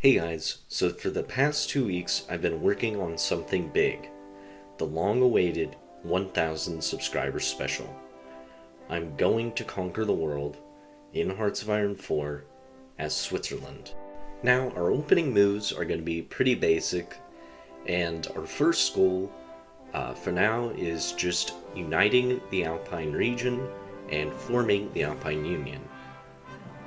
Hey guys, so for the past 2 weeks I've been working on something big, the long-awaited 1000 subscribers special. I'm going to conquer the world in Hearts of Iron 4 as Switzerland. Now our opening moves are going to be pretty basic, and our first goal for now is just uniting the Alpine region and forming the Alpine Union.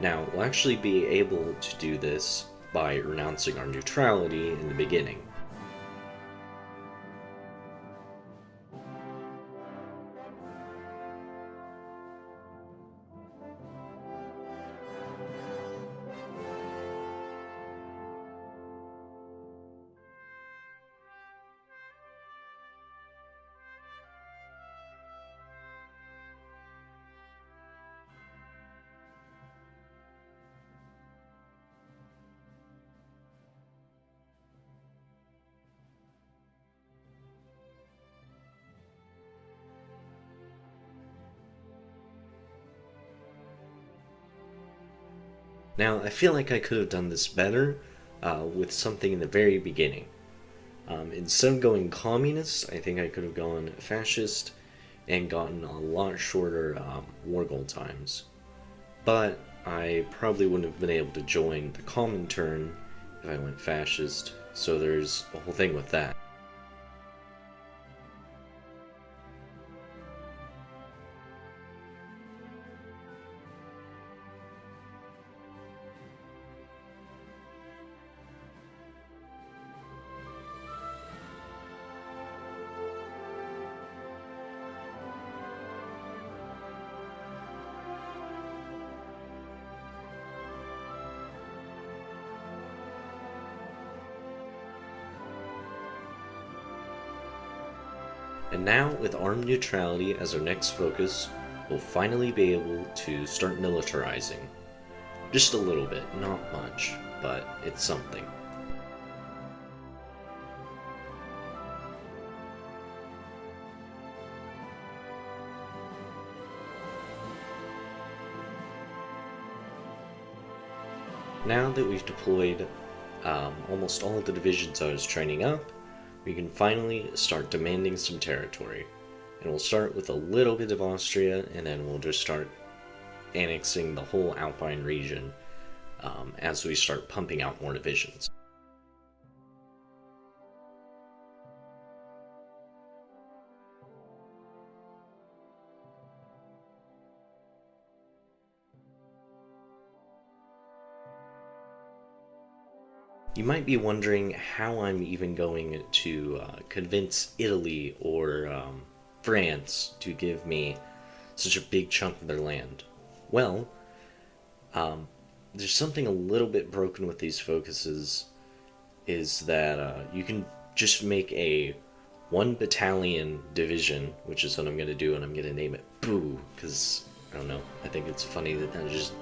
Now we'll actually be able to do this by renouncing our neutrality in the beginning. Now, I feel like I could have done this better with something in the very beginning. Instead of going communist, I think I could have gone fascist and gotten a lot shorter war goal times. But I probably wouldn't have been able to join the Comintern if I went fascist, so there's a whole thing with that. And now, with armed neutrality as our next focus, we'll finally be able to start militarizing. Just a little bit, not much, but it's something. Now that we've deployed almost all of the divisions I was training up, we can finally start demanding some territory. And we'll start with a little bit of Austria, and then we'll just start annexing the whole Alpine region as we start pumping out more divisions. You might be wondering how I'm even going to convince Italy or France to give me such a big chunk of their land. Well, there's something a little bit broken with these focuses, is that you can just make a 1 battalion division, which is what I'm going to do, and I'm going to name it Boo, because, I don't know, I think it's funny that just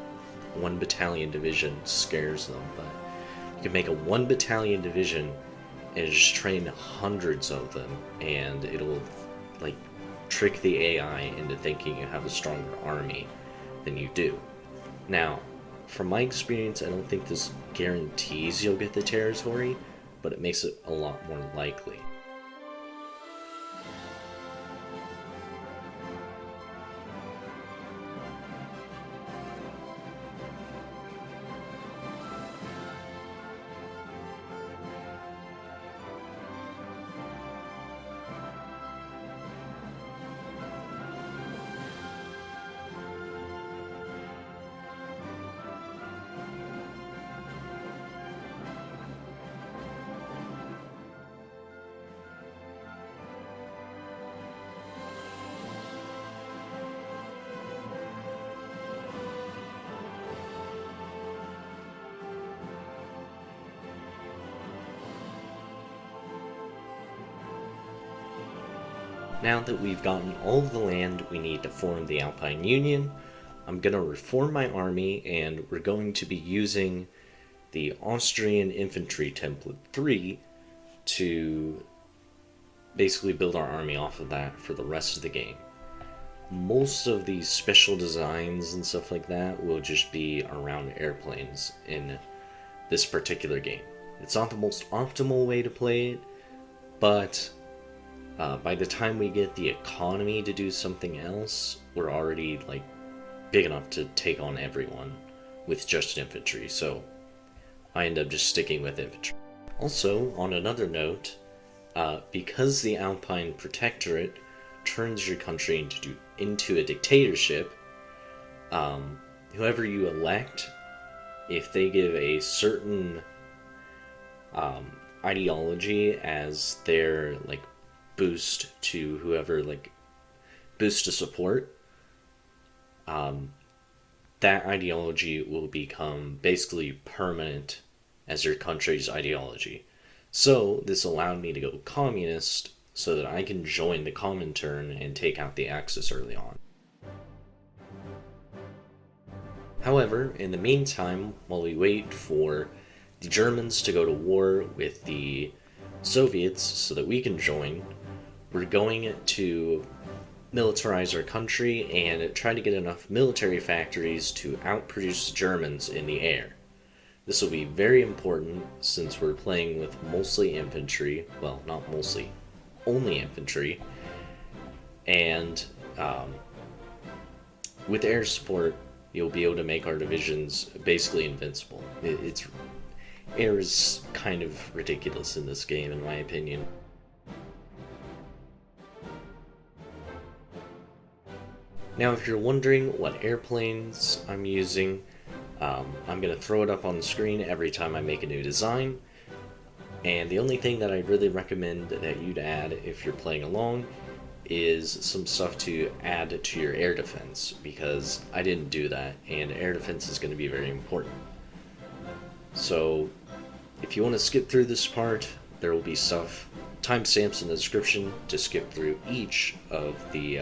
1 battalion division scares them, but you can make a 1 battalion division and just train hundreds of them, and it'll like trick the AI into thinking you have a stronger army than you do. Now, from my experience, I don't think this guarantees you'll get the territory, but it makes it a lot more likely. Now that we've gotten all of the land we need to form the Alpine Union, I'm going to reform my army, and we're going to be using the Austrian Infantry Template 3 to basically build our army off of that for the rest of the game. Most of these special designs and stuff like that will just be around airplanes in this particular game. It's not the most optimal way to play it, but by the time we get the economy to do something else, we're already like big enough to take on everyone with just infantry, so I end up just sticking with infantry. Also, on another note, because the Alpine Protectorate turns your country into a dictatorship, whoever you elect, if they give a certain ideology as their like boost to whoever, like boost to support, that ideology will become basically permanent as your country's ideology. So this allowed me to go communist so that I can join the Comintern and take out the Axis early on. However, in the meantime, while we wait for the Germans to go to war with the Soviets so that we can join, we're going to militarize our country and try to get enough military factories to outproduce the Germans in the air. This will be very important since we're playing with mostly infantry, well, not mostly, only infantry, and with air support, you'll be able to make our divisions basically invincible. Air is kind of ridiculous in this game, in my opinion. Now, if you're wondering what airplanes I'm using, I'm going to throw it up on the screen every time I make a new design. And the only thing that I really recommend that you'd add if you're playing along is some stuff to add to your air defense, because I didn't do that, and air defense is going to be very important. So, if you want to skip through this part, there will be timestamps in the description to skip through each of the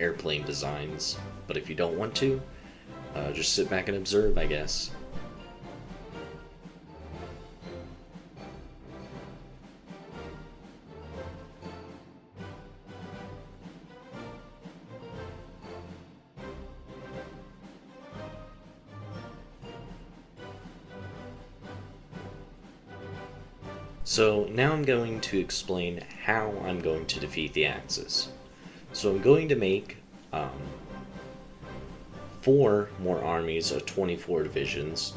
airplane designs, but if you don't want to, just sit back and observe, I guess. So now I'm going to explain how I'm going to defeat the Axis. So I'm going to make 4 more armies of 24 divisions,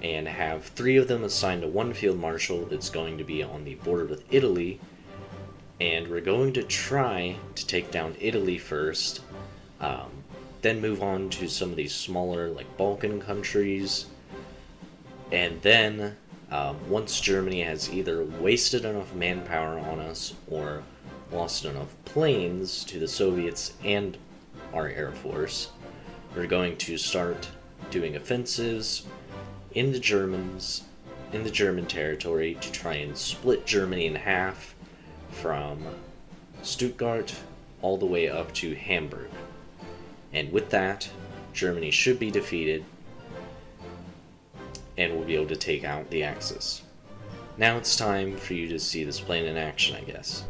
and have 3 of them assigned to one field marshal that's going to be on the border with Italy, and we're going to try to take down Italy first, then move on to some of these smaller like Balkan countries, and then once Germany has either wasted enough manpower on us or lost enough planes to the Soviets and our Air Force, we're going to start doing offensives in the German territory to try and split Germany in half from Stuttgart all the way up to Hamburg. And with that, Germany should be defeated, and we'll be able to take out the Axis. Now it's time for you to see this plane in action, I guess.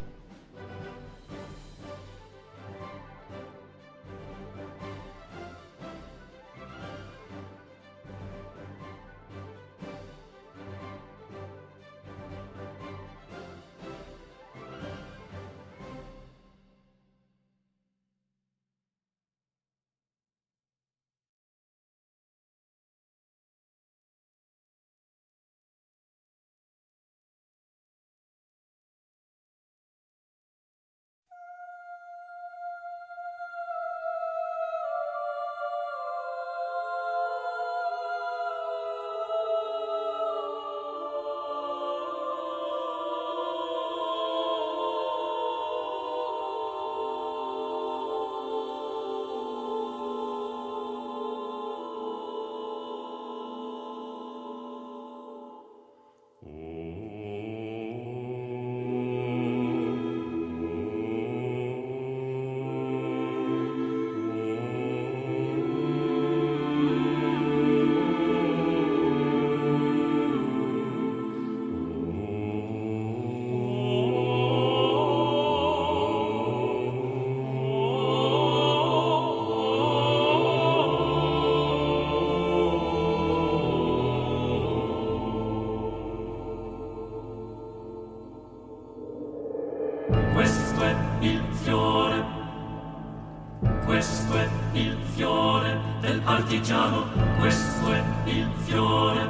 questo è il fiore del partigiano, questo è il fiore.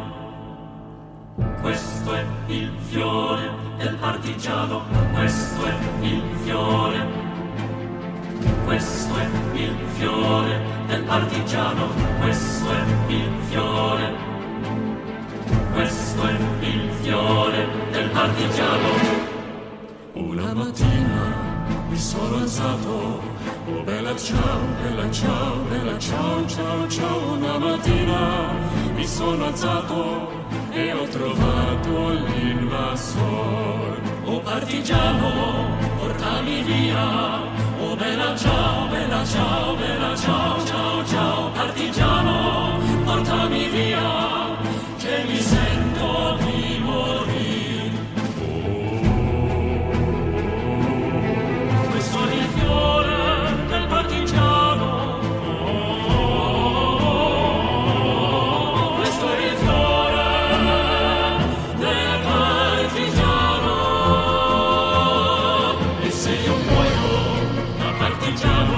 Questo è il fiore del partigiano, questo è il fiore. Questo è il fiore del partigiano, questo è il fiore. Questo è il fiore del partigiano. Una mattina mi sono alzato, oh bella ciao, bella ciao, bella ciao, ciao, ciao. Una mattina mi sono alzato e ho trovato l'invasor. Oh partigiano, portami via, oh bella ciao, bella ciao, bella ciao, ciao, ciao. Partigiano, portami via, che mi sento di morire. Questo è il fiore del partigiano. Questo è il fiore del partigiano. E se io muoio da partigiano,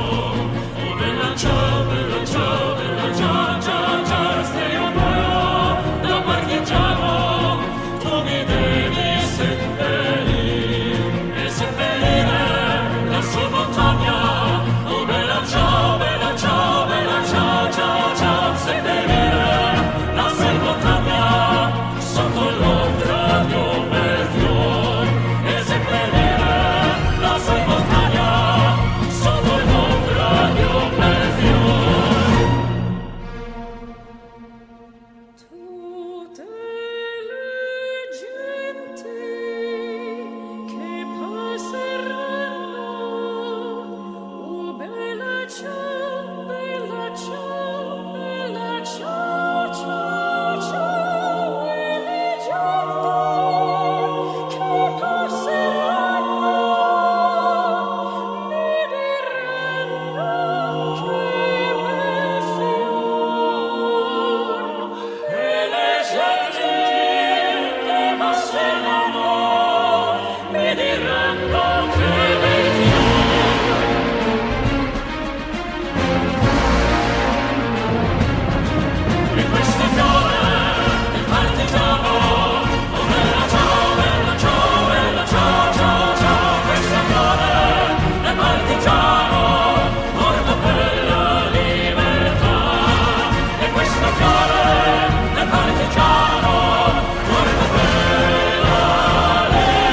oh bella ciao, bella ciao, bella ciao, ciao, ciao. Se io muoio da partigiano, tu mi devi seppellire e seppellire la sua montagna. Oh bella ciao, bella ciao, bella ciao, ciao, ciao. Seppellire la sua montagna sotto l'ombra di un bel fior. E seppellire la sua montagna sotto l'ombra di un bel fior. Tutte le genti che passeranno, oh bella ciao, bella ciao, bella ciao, ciao, ciao. E le genti che passeranno mi diranno che bel fior. E le genti che passeranno mi diranno che bel fior. E questo fiore del partigiano, oh bella ciao, bella ciao, bella ciao, ciao, ciao. Questo fiore del partigiano, morto per la libertà. E questo fiore del partigiano, morto per la libertà.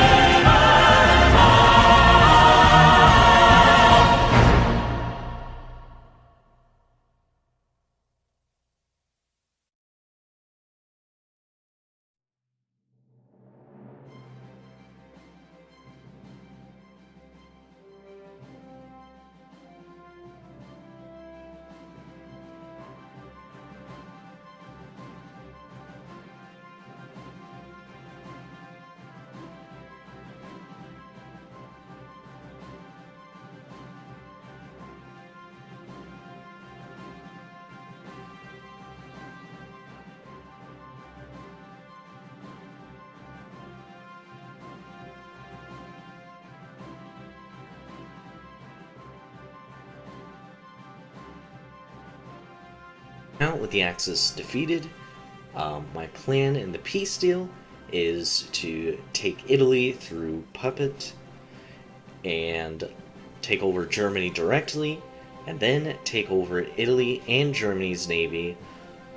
Now, with the Axis defeated, my plan in the peace deal is to take Italy through Puppet and take over Germany directly, and then take over Italy and Germany's navy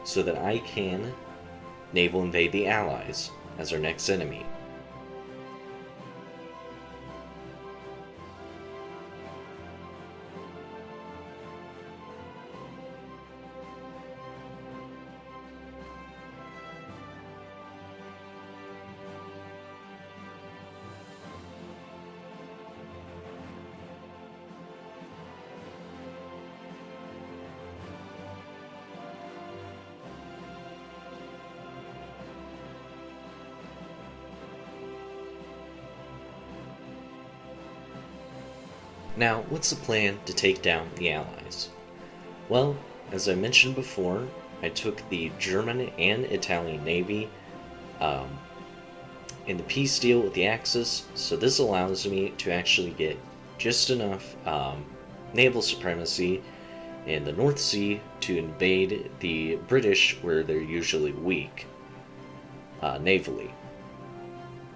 so that I can naval invade the Allies as our next enemy. Now, what's the plan to take down the Allies? Well, as I mentioned before, I took the German and Italian Navy in the peace deal with the Axis, so this allows me to actually get just enough naval supremacy in the North Sea to invade the British where they're usually weak, navally.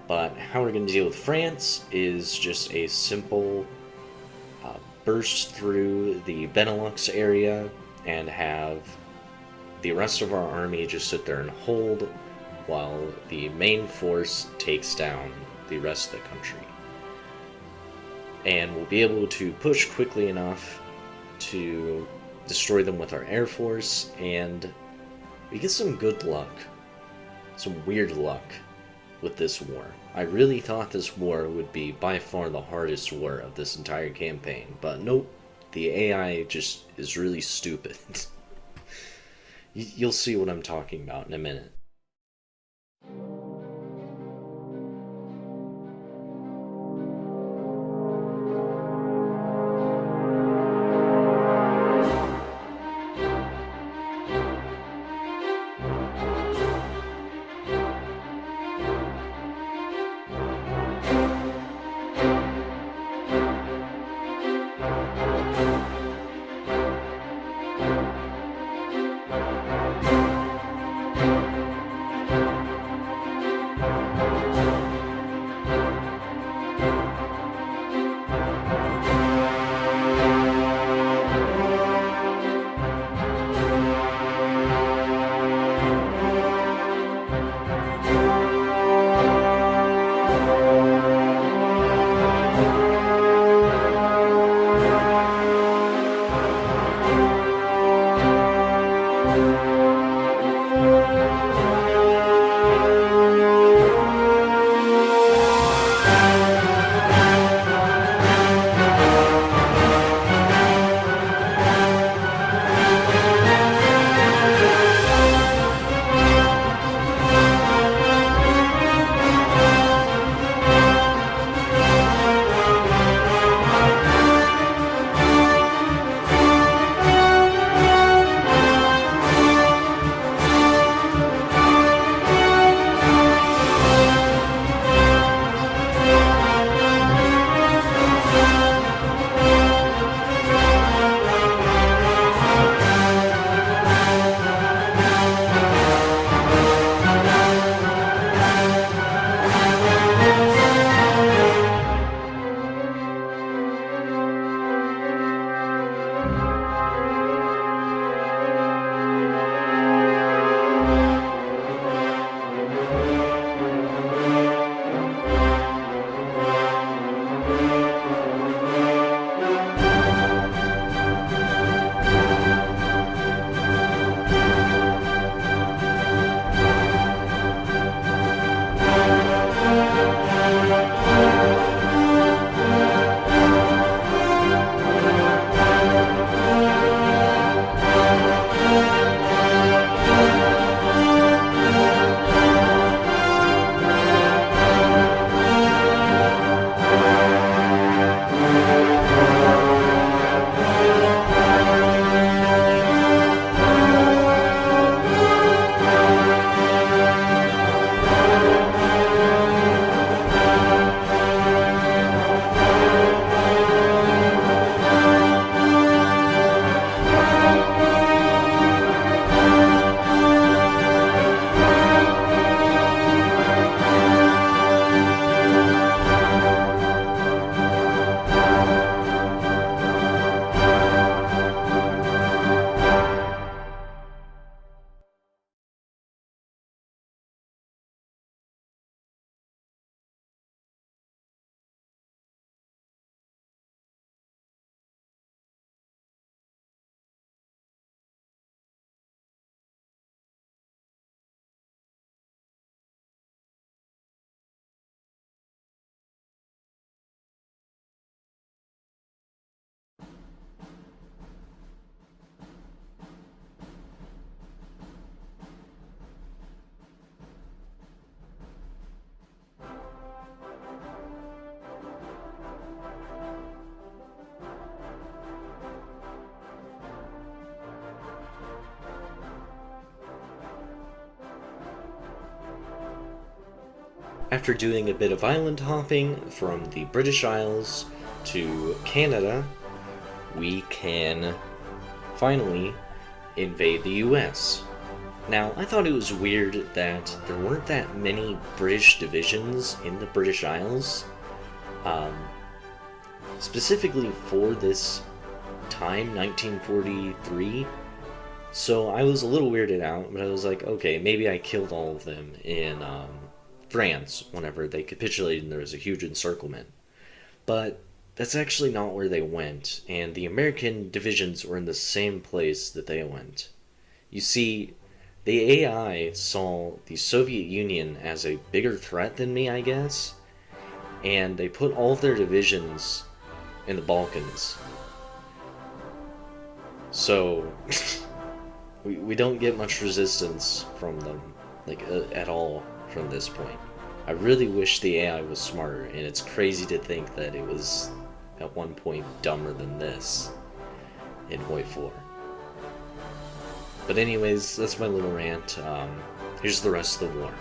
But how we're going to deal with France is just a simple burst through the Benelux area and have the rest of our army just sit there and hold while the main force takes down the rest of the country. And we'll be able to push quickly enough to destroy them with our Air Force, and we get some good luck, some weird luck with this war. I really thought this war would be by far the hardest war of this entire campaign, but nope, the AI just is really stupid. You'll see what I'm talking about in a minute. After doing a bit of island hopping from the British Isles to Canada, we can finally invade the US. Now, I thought it was weird that there weren't that many British divisions in the British Isles, specifically for this time, 1943. So I was a little weirded out, but I was like, okay, maybe I killed all of them in France whenever they capitulated and there was a huge encirclement. But that's actually not where they went, and the American divisions were in the same place that they went. You see, the AI saw the Soviet Union as a bigger threat than me, I guess, and they put all of their divisions in the Balkans. So, we don't get much resistance from them, at all from this point. I really wish the AI was smarter, and it's crazy to think that it was at one point dumber than this in Hoi2 War. But anyways, that's my little rant. Here's the rest of the war.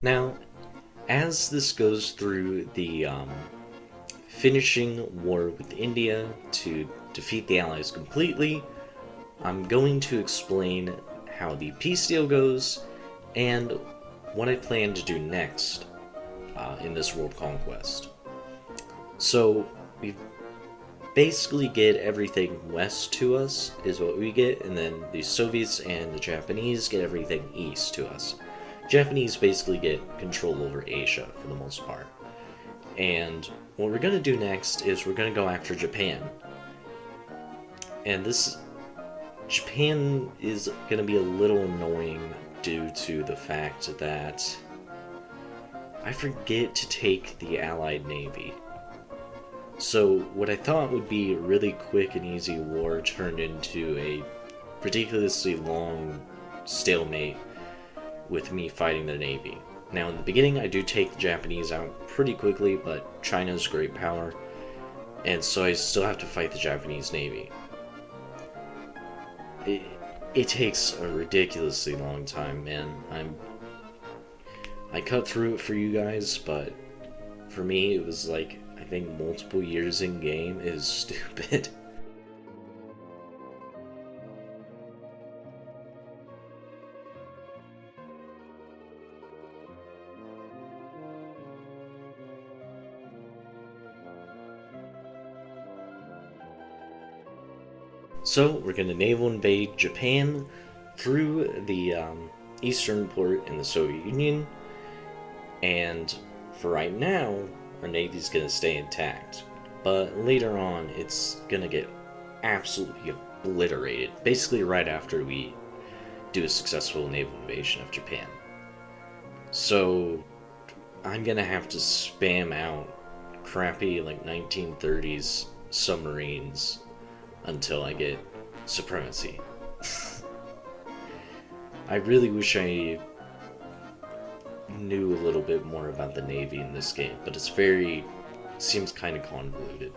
Now, as this goes through the finishing war with India to defeat the Allies completely, I'm going to explain how the peace deal goes and what I plan to do next in this world conquest. So, we've basically get everything west to us, is what we get, and then the Soviets and the Japanese get everything east to us. Japanese basically get control over Asia for the most part. And what we're going to do next is we're going to go after Japan. And Japan is going to be a little annoying due to the fact that I forget to take the Allied Navy. So what I thought would be a really quick and easy war turned into a ridiculously long stalemate with me fighting the Navy. Now in the beginning I do take the Japanese out pretty quickly, but China's a great power, and so I still have to fight the Japanese Navy. It takes a ridiculously long time, man. I cut through it for you guys, but for me it was like, I think multiple years in game is stupid. So we're going to naval invade Japan through the eastern port in the Soviet Union, and for right now, our navy's going to stay intact. But later on, it's going to get absolutely obliterated, basically right after we do a successful naval invasion of Japan. So I'm going to have to spam out crappy like 1930s submarines until I get supremacy. I really wish I knew a little bit more about the Navy in this game, but seems kind of convoluted.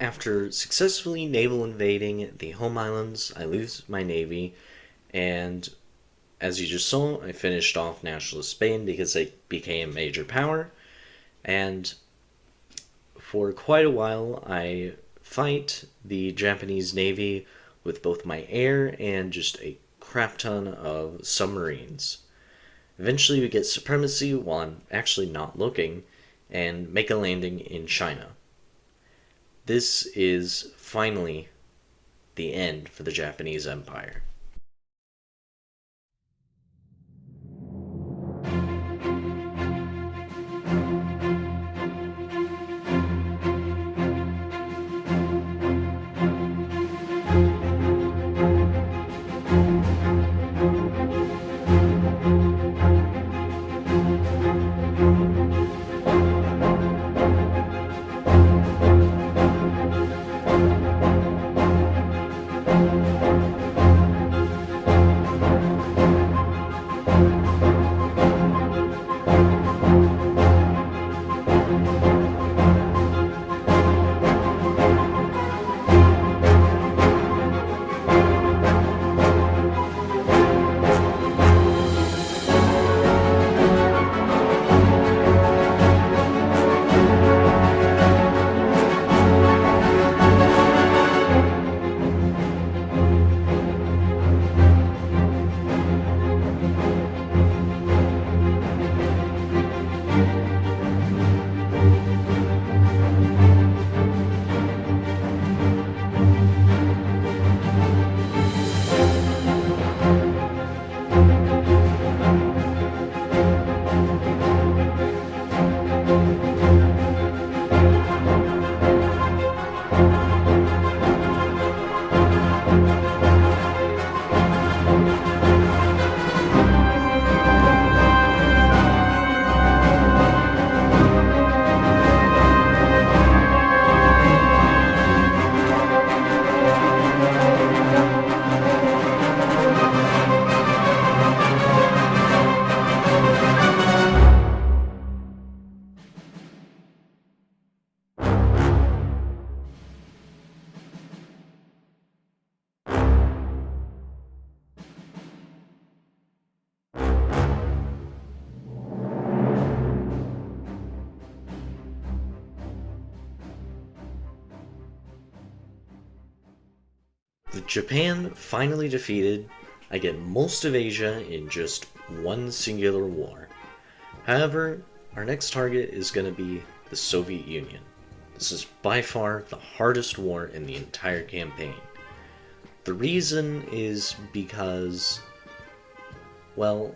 after successfully naval invading the home islands, I lose my navy, and as you just saw, I finished off nationalist Spain because they became a major power, and for quite a while I fight the Japanese Navy with both my air and just a crap ton of submarines. Eventually we get supremacy while I'm actually not looking, and make a landing in China. This is finally the end for the Japanese Empire. With Japan finally defeated, I get most of Asia in just one singular war. However, our next target is going to be the Soviet Union. This is by far the hardest war in the entire campaign. The reason is because, well,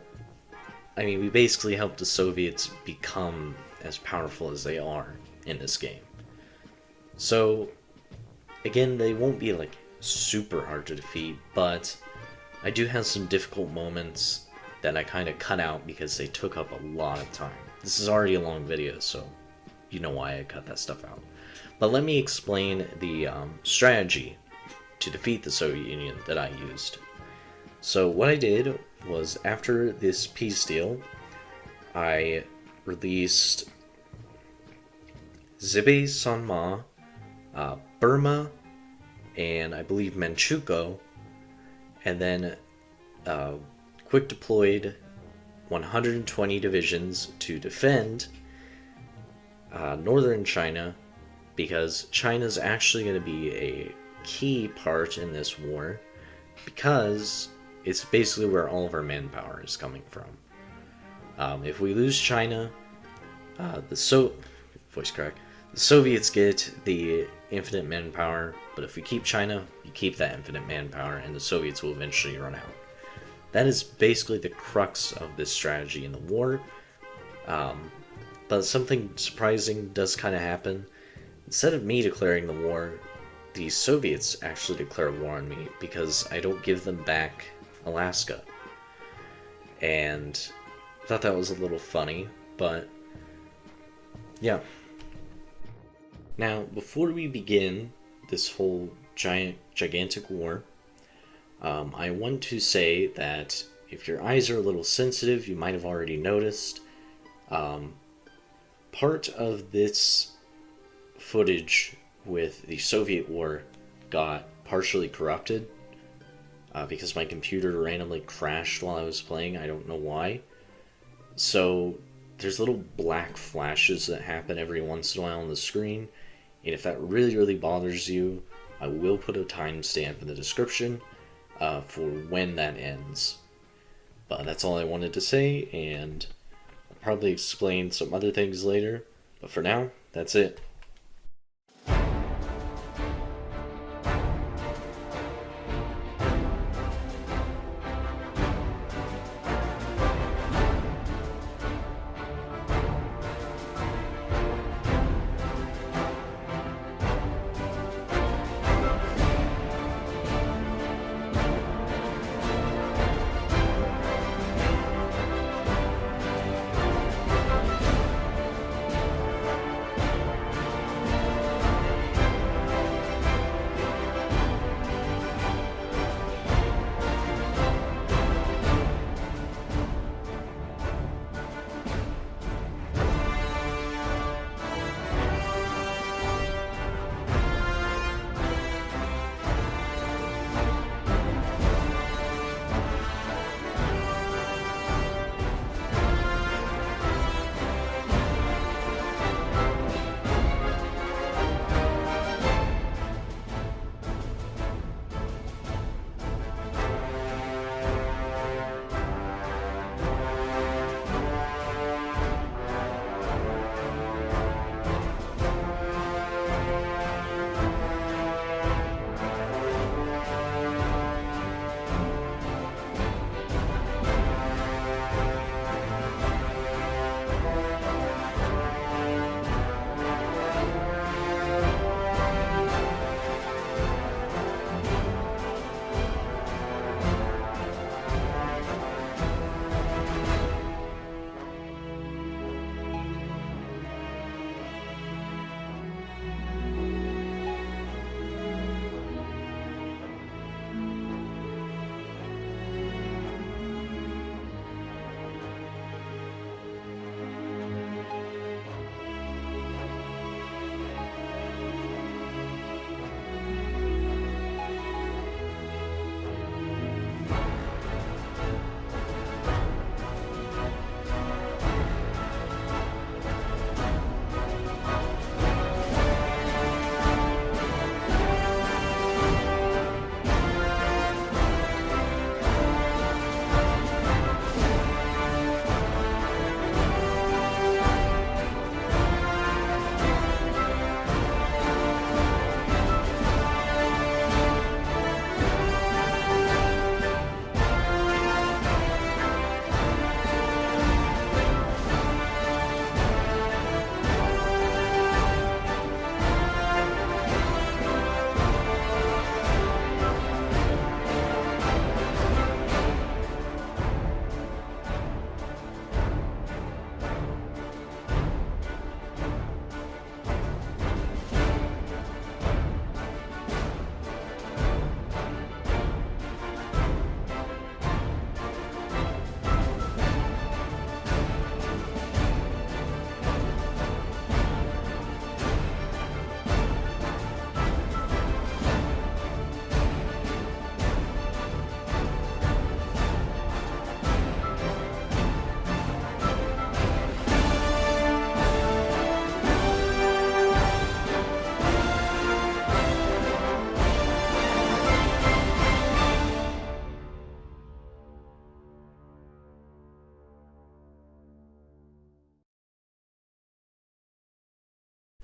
we basically helped the Soviets become as powerful as they are in this game. So, again, they won't be super hard to defeat, but I do have some difficult moments that I kind of cut out because they took up a lot of time. This is already a long video, so you know why I cut that stuff out. But let me explain the strategy to defeat the Soviet Union that I used. So what I did was, after this peace deal, I released Zibei Sanma, Burma, and I believe Manchukuo, and then quick deployed 120 divisions to defend northern China, because China's actually going to be a key part in this war, because it's basically where all of our manpower is coming from. If we lose China, the Soviets get the infinite manpower, but if we keep China, you keep that infinite manpower, and the Soviets will eventually run out. That is basically the crux of this strategy in the war. But something surprising does kind of happen. Instead of me declaring the war, the Soviets actually declare war on me because I don't give them back Alaska. And I thought that was a little funny, but yeah. Now, before we begin this whole gigantic war, I want to say that if your eyes are a little sensitive, you might have already noticed, part of this footage with the Soviet War got partially corrupted because my computer randomly crashed while I was playing. I don't know why. So there's little black flashes that happen every once in a while on the screen, and if that really, really bothers you, I will put a timestamp in the description for when that ends. But that's all I wanted to say, and I'll probably explain some other things later. But for now, that's it.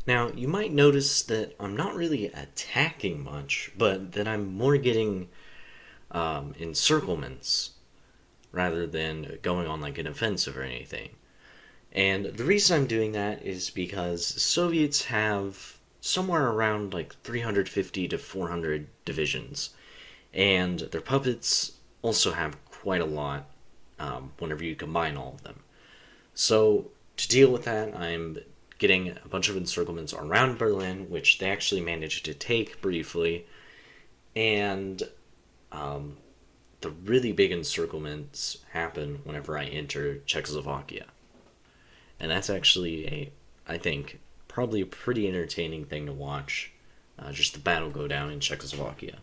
Now, you might notice that I'm not really attacking much, but that I'm more getting encirclements rather than going on like an offensive or anything. And the reason I'm doing that is because Soviets have somewhere around like 350 to 400 divisions, and their puppets also have quite a lot whenever you combine all of them. So, to deal with that, I'm getting a bunch of encirclements around Berlin, which they actually managed to take briefly, and the really big encirclements happen whenever I enter Czechoslovakia. And that's actually I think, probably a pretty entertaining thing to watch just the battle go down in Czechoslovakia.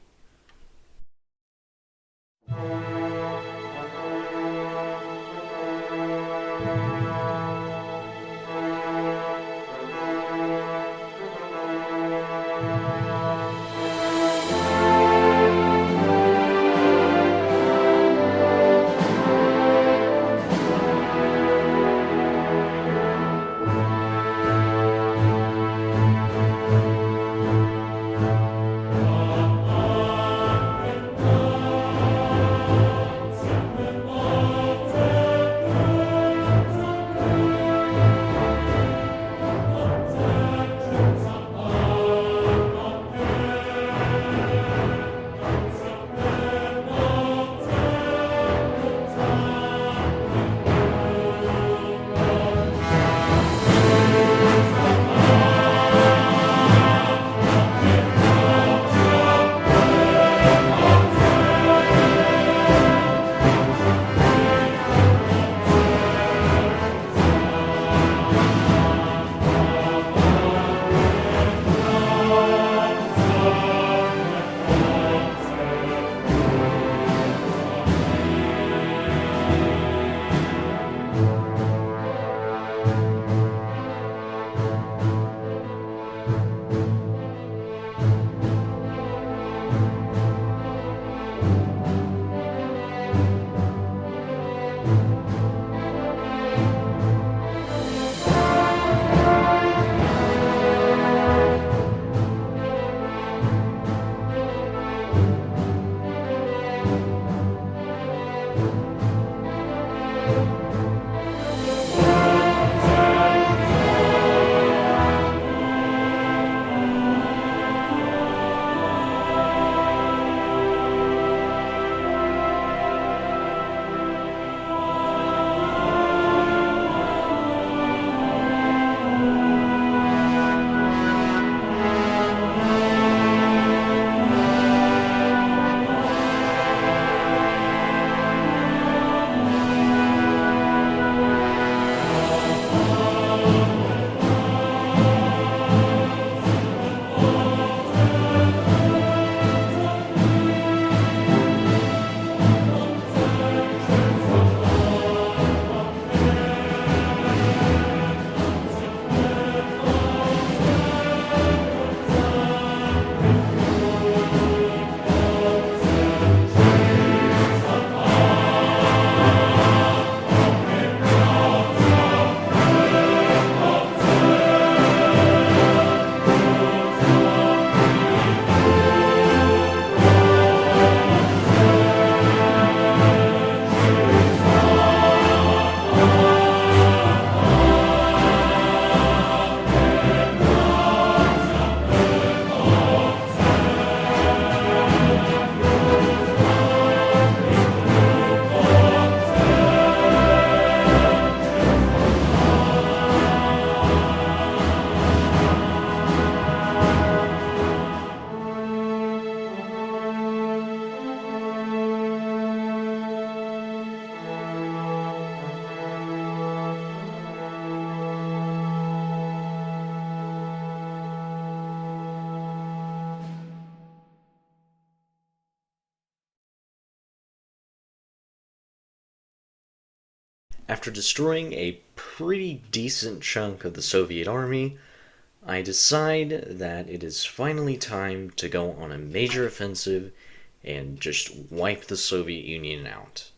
After destroying a pretty decent chunk of the Soviet army, I decide that it is finally time to go on a major offensive and just wipe the Soviet Union out.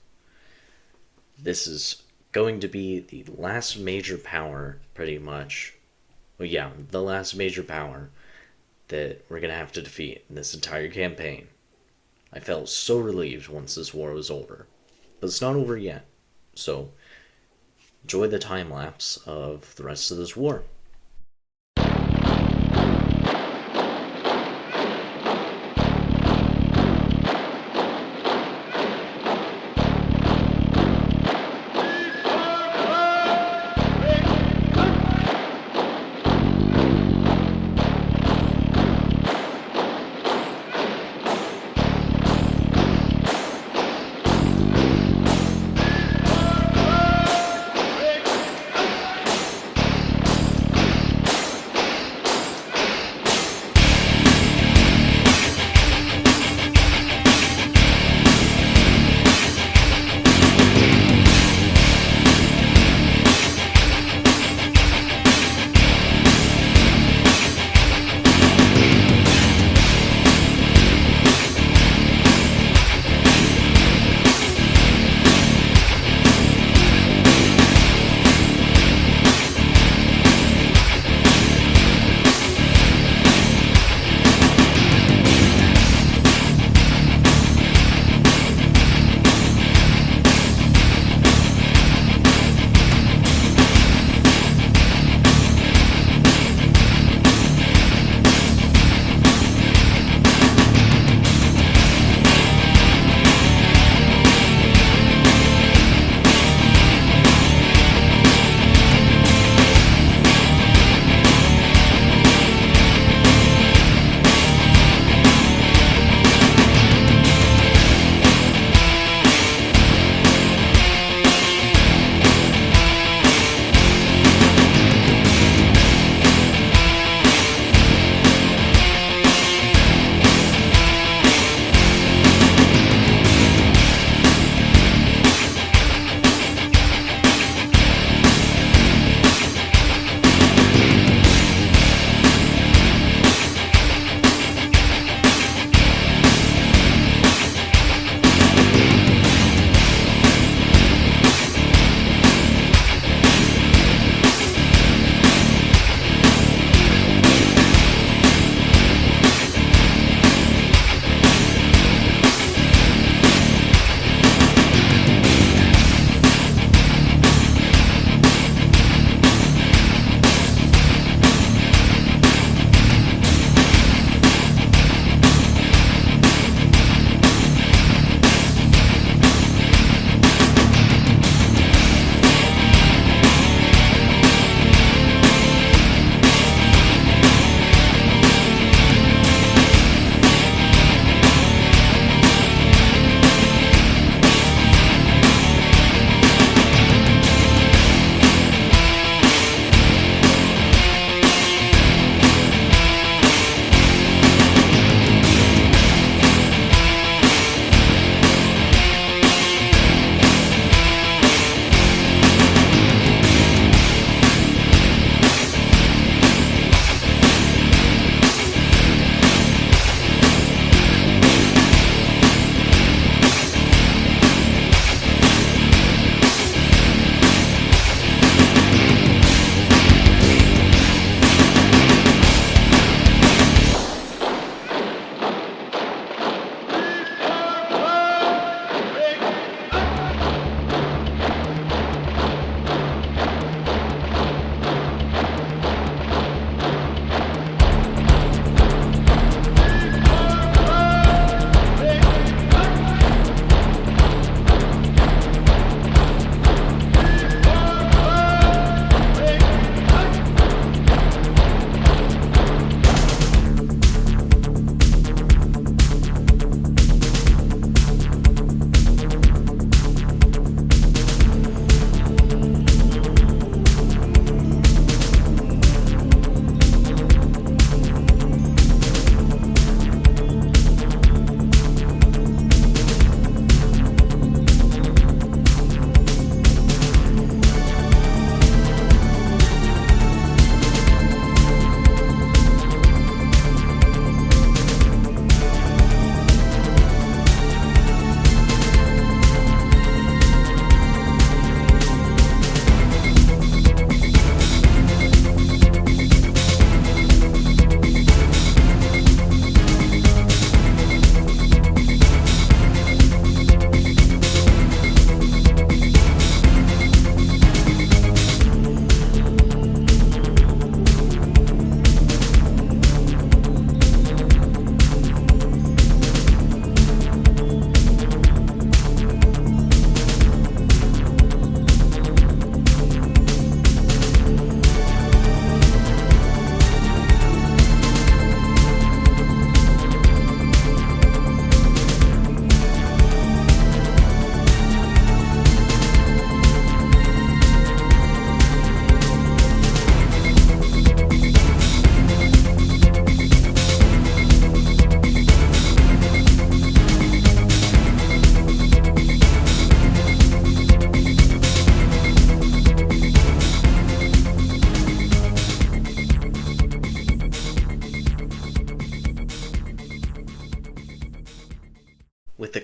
This is going to be the last major power, pretty much. Well, yeah, the last major power that we're going to have to defeat in this entire campaign. I felt so relieved once this war was over. But it's not over yet. So, enjoy the time lapse of the rest of this war.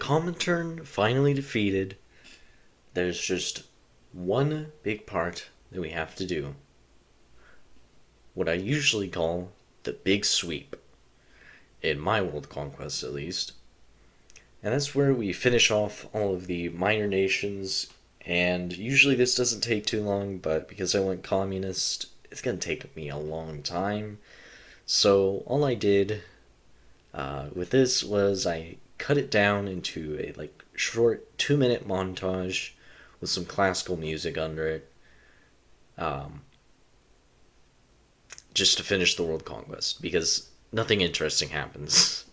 Comintern finally defeated, there's just one big part that we have to do. What I usually call the big sweep. In my world conquest, at least. And that's where we finish off all of the minor nations. And usually this doesn't take too long, but because I went communist, it's going to take me a long time. So all I did with this was I cut it down into a short 2-minute montage with some classical music under it, just to finish the world conquest, because nothing interesting happens.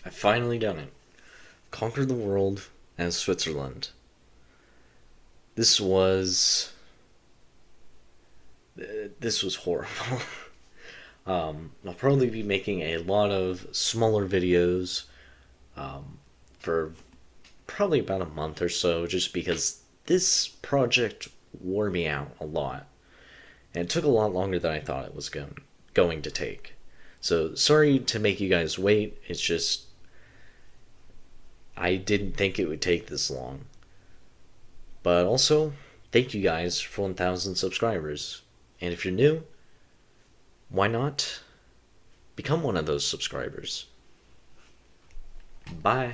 I've finally done it. Conquered the world as Switzerland. This was... This was horrible. I'll probably be making a lot of smaller videos for probably about a month or so, just because this project wore me out a lot. And it took a lot longer than I thought it was going to take. So sorry to make you guys wait, it's just I didn't think it would take this long. But also, thank you guys for 1,000 subscribers. And if you're new, why not become one of those subscribers? Bye.